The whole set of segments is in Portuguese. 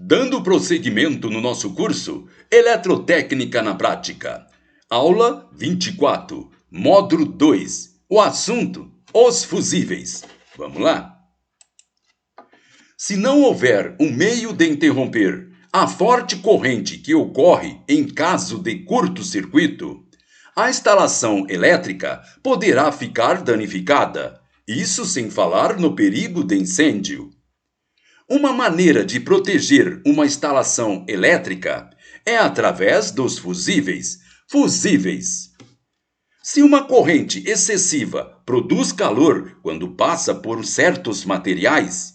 Dando prosseguimento no nosso curso Eletrotécnica na Prática. Aula 24, módulo 2. O assunto, os fusíveis. Vamos lá? Se não houver um meio de interromper a forte corrente que ocorre em caso de curto-circuito, a instalação elétrica poderá ficar danificada, isso sem falar no perigo de incêndio. Uma maneira de proteger uma instalação elétrica é através dos fusíveis. Se uma corrente excessiva produz calor quando passa por certos materiais,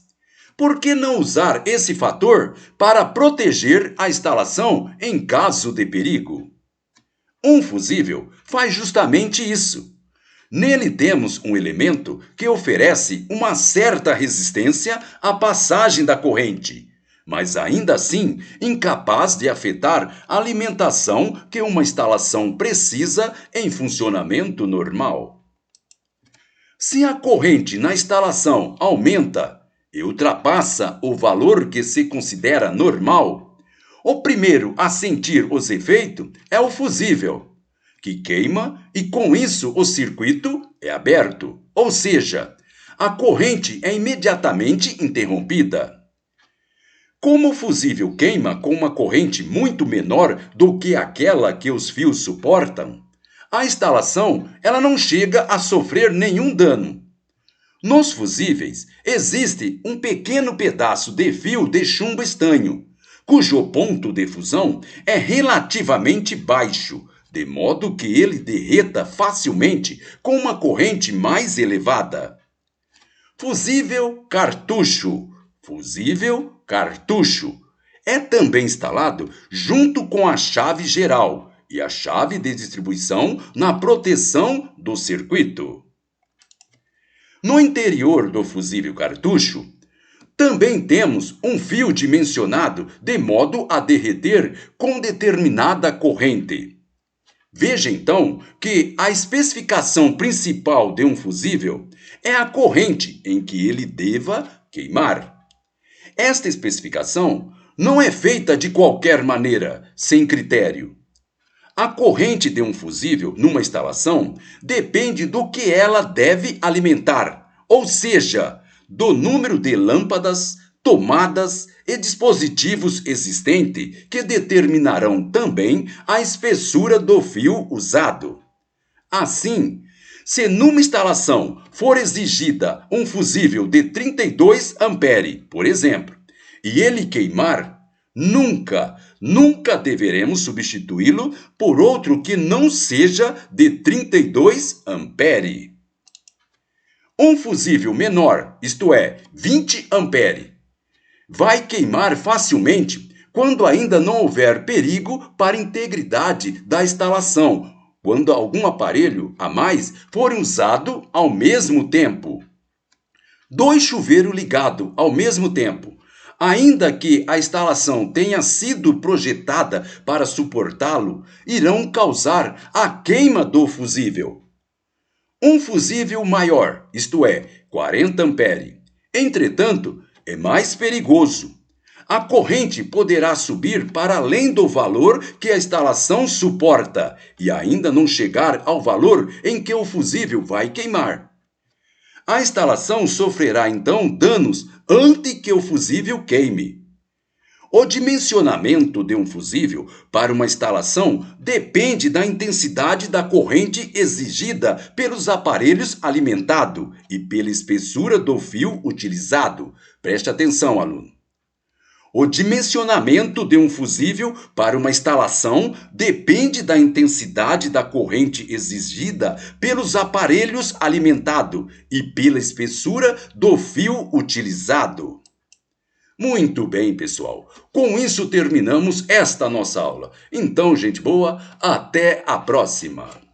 por que não usar esse fator para proteger a instalação em caso de perigo? Um fusível faz justamente isso. Nele temos um elemento que oferece uma certa resistência à passagem da corrente, mas ainda assim incapaz de afetar a alimentação que uma instalação precisa em funcionamento normal. Se a corrente na instalação aumenta e ultrapassa o valor que se considera normal, o primeiro a sentir os efeitos é o fusível, que queima e com isso o circuito é aberto, ou seja, a corrente é imediatamente interrompida. Como o fusível queima com uma corrente muito menor do que aquela que os fios suportam, a instalação ela não chega a sofrer nenhum dano. Nos fusíveis existe um pequeno pedaço de fio de chumbo estanho, cujo ponto de fusão é relativamente baixo, de modo que ele derreta facilmente com uma corrente mais elevada. Fusível cartucho. É também instalado junto com a chave geral e a chave de distribuição na proteção do circuito. No interior do fusível cartucho, também temos um fio dimensionado de modo a derreter com determinada corrente. Veja então que a especificação principal de um fusível é a corrente em que ele deva queimar. Esta especificação não é feita de qualquer maneira, sem critério. A corrente de um fusível numa instalação depende do que ela deve alimentar, ou seja, do número de lâmpadas, tomadas e dispositivos existentes que determinarão também a espessura do fio usado. Assim, se numa instalação for exigida um fusível de 32 ampere, por exemplo, e ele queimar, nunca deveremos substituí-lo por outro que não seja de 32 ampere. Um fusível menor, isto é, 20 ampere, vai queimar facilmente quando ainda não houver perigo para a integridade da instalação, quando algum aparelho a mais for usado ao mesmo tempo. 2 chuveiros ligados ao mesmo tempo, ainda que a instalação tenha sido projetada para suportá-lo, irão causar a queima do fusível. Um fusível maior, isto é, 40 ampere, entretanto, é mais perigoso. A corrente poderá subir para além do valor que a instalação suporta e ainda não chegar ao valor em que o fusível vai queimar. A instalação sofrerá então danos antes que o fusível queime. O dimensionamento de um fusível para uma instalação depende da intensidade da corrente exigida pelos aparelhos alimentados e pela espessura do fio utilizado. Preste atenção, aluno. O dimensionamento de um fusível para uma instalação depende da intensidade da corrente exigida pelos aparelhos alimentados e pela espessura do fio utilizado. Muito bem, pessoal. Com isso terminamos esta nossa aula. Então, gente boa, até a próxima.